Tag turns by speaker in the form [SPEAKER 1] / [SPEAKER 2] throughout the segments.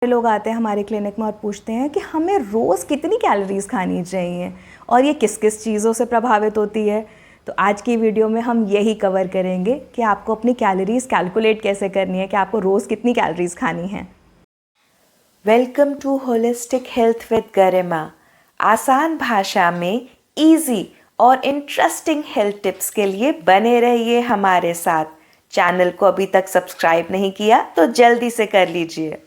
[SPEAKER 1] लोग आते हैं हमारे क्लिनिक में और पूछते हैं कि हमें रोज़ कितनी कैलोरीज खानी चाहिए और ये किस किस चीज़ों से प्रभावित होती है। तो आज की वीडियो में हम यही कवर करेंगे कि आपको अपनी कैलोरीज कैलकुलेट कैसे करनी है, कि आपको रोज़ कितनी कैलोरीज खानी है।
[SPEAKER 2] Welcome to holistic health with Garima. आसान भाषा में इजी और इंटरेस्टिंग हेल्थ टिप्स के लिए बने रहिए हमारे साथ। चैनल को अभी तक सब्सक्राइब नहीं किया तो जल्दी से कर लीजिए।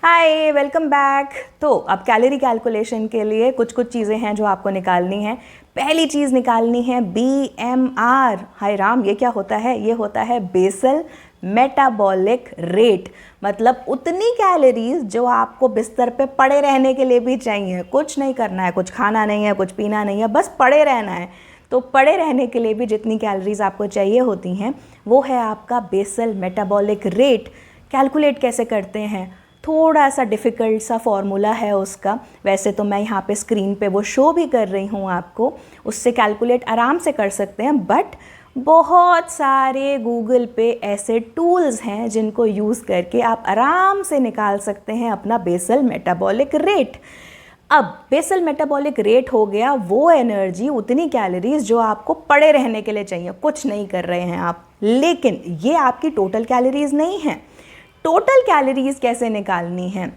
[SPEAKER 1] हाय, वेलकम बैक। तो अब कैलोरी कैलकुलेशन के लिए कुछ चीज़ें हैं जो आपको निकालनी है। पहली चीज़ निकालनी है BMR। हाय राम, ये क्या होता है? ये होता है बेसल मेटाबॉलिक रेट, मतलब उतनी कैलोरीज जो आपको बिस्तर पे पड़े रहने के लिए भी चाहिए। कुछ नहीं करना है, कुछ खाना नहीं है, कुछ पीना नहीं है, बस पड़े रहना है। तो पड़े रहने के लिए भी जितनी कैलोरीज आपको चाहिए होती हैं वो है आपका बेसल मेटाबॉलिक रेट। कैलकुलेट कैसे करते हैं? थोड़ा सा डिफ़िकल्ट सा फॉर्मूला है उसका। वैसे तो मैं यहाँ पे स्क्रीन पे वो शो भी कर रही हूँ आपको, उससे कैलकुलेट आराम से कर सकते हैं। बट बहुत सारे गूगल पे ऐसे टूल्स हैं जिनको यूज़ करके आप आराम से निकाल सकते हैं अपना बेसल मेटाबॉलिक रेट। अब बेसल मेटाबॉलिक रेट हो गया वो एनर्जी, उतनी कैलोरीज जो आपको पड़े रहने के लिए चाहिए, कुछ नहीं कर रहे हैं आप। लेकिन ये आपकी टोटल कैलोरीज नहीं है। टोटल कैलोरीज कैसे निकालनी है?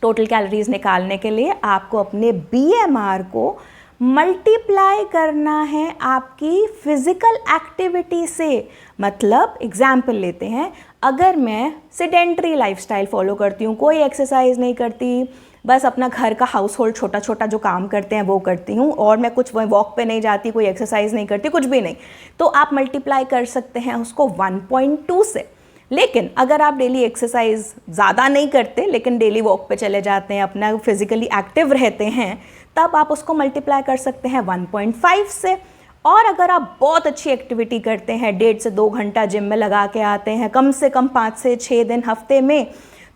[SPEAKER 1] टोटल कैलोरीज निकालने के लिए आपको अपने BMR को मल्टीप्लाई करना है आपकी फिजिकल एक्टिविटी से। मतलब एग्जाम्पल लेते हैं, अगर मैं सेडेंटरी लाइफस्टाइल फॉलो करती हूँ, कोई एक्सरसाइज नहीं करती, बस अपना घर का हाउस होल्ड छोटा छोटा जो काम करते हैं वो करती हूँ, और मैं कुछ वॉक पे नहीं जाती, कोई एक्सरसाइज नहीं करती, कुछ भी नहीं, तो आप मल्टीप्लाई कर सकते हैं उसको 1.2 से। लेकिन अगर आप डेली एक्सरसाइज ज़्यादा नहीं करते लेकिन डेली वॉक पे चले जाते हैं, अपना फिजिकली एक्टिव रहते हैं, तब आप उसको मल्टीप्लाई कर सकते हैं 1.5 से। और अगर आप बहुत अच्छी एक्टिविटी करते हैं, 1.5 से 2 घंटा जिम में लगा के आते हैं, कम से कम 5 से 6 दिन हफ्ते में,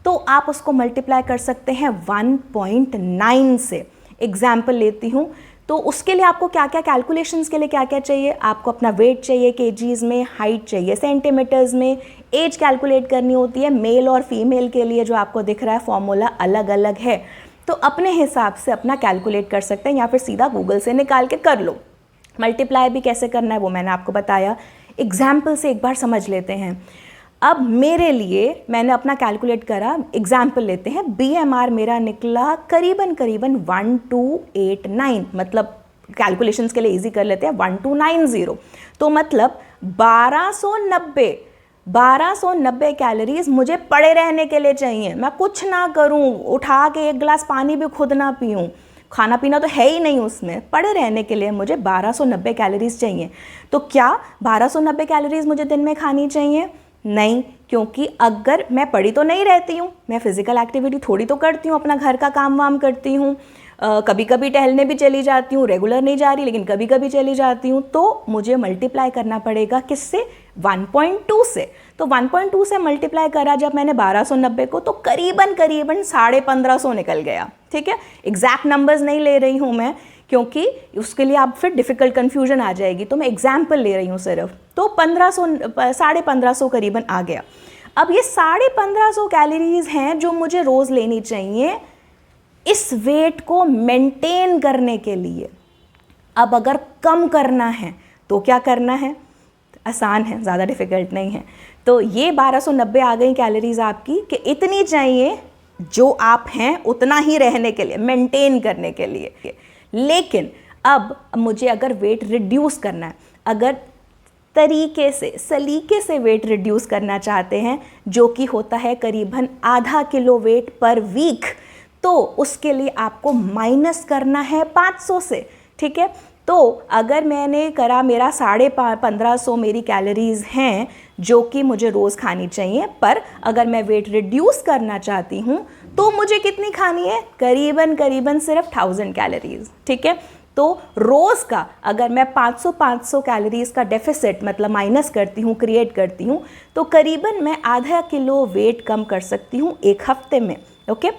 [SPEAKER 1] तो आप उसको मल्टीप्लाई कर सकते हैं 1.9 से। एग्जाम्पल लेती हूँ, तो उसके लिए आपको क्या क्या कैलकुलेशंस के लिए क्या क्या चाहिए? आपको अपना वेट चाहिए केजीज में, हाइट चाहिए सेंटीमीटर्स में, एज कैलकुलेट करनी होती है मेल और फीमेल के लिए, जो आपको दिख रहा है फॉर्मूला अलग अलग है। तो अपने हिसाब से अपना कैलकुलेट कर सकते हैं या फिर सीधा गूगल से निकाल के कर लो। मल्टीप्लाई भी कैसे करना है वो मैंने आपको बताया। एग्जाम्पल से एक बार समझ लेते हैं। अब मेरे लिए मैंने अपना कैलकुलेट करा, एग्जाम्पल लेते हैं, BMR मेरा निकला करीबन 1289, मतलब कैलकुलेशंस के लिए इजी कर लेते हैं 1290। तो मतलब 1290 कैलोरीज मुझे पड़े रहने के लिए चाहिए। मैं कुछ ना करूं, उठा के एक गिलास पानी भी खुद ना पीऊं, खाना पीना तो है ही नहीं उसमें, पड़े रहने के लिए मुझे 1290 कैलोरीज चाहिए। तो क्या 1290 कैलोरीज मुझे दिन में खानी चाहिए? नहीं, क्योंकि अगर मैं पड़ी तो नहीं रहती हूँ, मैं फिजिकल एक्टिविटी थोड़ी तो करती हूँ, अपना घर का काम वाम करती हूँ, कभी कभी टहलने भी चली जाती हूँ, रेगुलर नहीं जा रही लेकिन कभी कभी चली जाती हूँ। तो मुझे मल्टीप्लाई करना पड़ेगा किससे? 1.2 से। तो 1.2 से मल्टीप्लाई करा जब मैंने 1290 को, तो करीबन 1550 निकल गया। ठीक है, एग्जैक्ट नंबर्स नहीं ले रही हूँ मैं, क्योंकि उसके लिए आप फिर डिफ़िकल्ट कन्फ्यूजन आ जाएगी, तो मैं एग्जाम्पल ले रही हूँ सिर्फ। तो 1550 करीबन आ गया। अब ये 1550 कैलोरीज हैं जो मुझे रोज़ लेनी चाहिए इस वेट को मेंटेन करने के लिए। अब अगर कम करना है तो क्या करना है? आसान है, ज़्यादा डिफ़िकल्ट नहीं है। तो ये 1290 आ गई कैलोरीज आपकी, कि इतनी चाहिए जो आप हैं उतना ही रहने के लिए, मेंटेन करने के लिए। लेकिन अब मुझे अगर वेट रिड्यूस करना है, अगर तरीके से सलीके से वेट रिड्यूस करना चाहते हैं, जो कि होता है करीबन आधा किलो वेट पर वीक, तो उसके लिए आपको माइनस करना है 500 से। ठीक है, तो अगर मैंने करा, मेरा 1550 मेरी कैलोरीज हैं जो कि मुझे रोज़ खानी चाहिए, पर अगर मैं वेट रिड्यूस करना चाहती हूँ तो मुझे कितनी खानी है? करीबन सिर्फ 1000 कैलोरीज। ठीक है, तो रोज़ का अगर मैं 500 कैलोरीज का डेफिसिट, मतलब माइनस करती हूँ, क्रिएट करती हूँ, तो करीबन मैं आधा किलो वेट कम कर सकती हूँ एक हफ्ते में। ओके,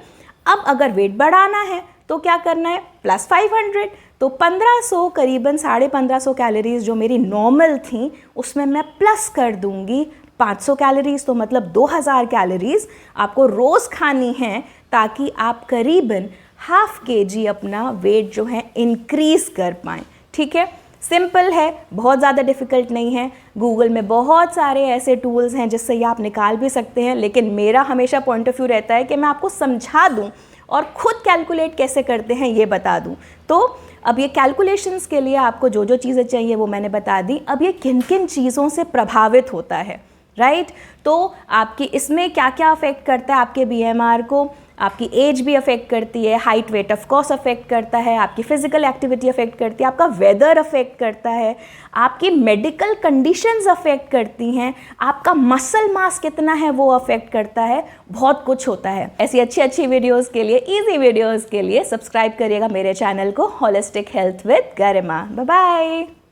[SPEAKER 1] अब अगर वेट बढ़ाना है तो क्या करना है? प्लस 500। तो 1500, करीबन 1550 कैलोरीज जो मेरी नॉर्मल थी, उसमें मैं प्लस कर दूंगी 500 कैलोरीज तो मतलब 2000 कैलोरीज आपको रोज़ खानी है, ताकि आप करीबन ½ kg अपना वेट जो है इंक्रीज़ कर पाएँ। ठीक है, सिंपल है, बहुत ज़्यादा डिफ़िकल्ट नहीं है। गूगल में बहुत सारे ऐसे टूल्स हैं जिससे ये आप निकाल भी सकते हैं, लेकिन मेरा हमेशा पॉइंट ऑफ व्यू रहता है कि मैं आपको समझा दूं और ख़ुद कैलकुलेट कैसे करते हैं ये बता दूं। तो अब ये कैलकुलेशंस के लिए आपको जो जो चीज़ें चाहिए वो मैंने बता दी। अब ये किन किन चीज़ों से प्रभावित होता है, राइट? तो आपकी इसमें क्या क्या अफेक्ट करता है आपके BMR को, आपकी एज भी अफेक्ट करती है, height weight of course affect करता है, आपकी फिजिकल एक्टिविटी अफेक्ट करती है, आपका वेदर अफेक्ट करता है, आपकी मेडिकल कंडीशंस अफेक्ट करती हैं, आपका मसल मास कितना है वो अफेक्ट करता है, बहुत कुछ होता है। ऐसी अच्छी अच्छी वीडियोस के लिए, इजी वीडियोस के लिए सब्सक्राइब करिएगा मेरे चैनल को holistic health with Garima. Bye bye.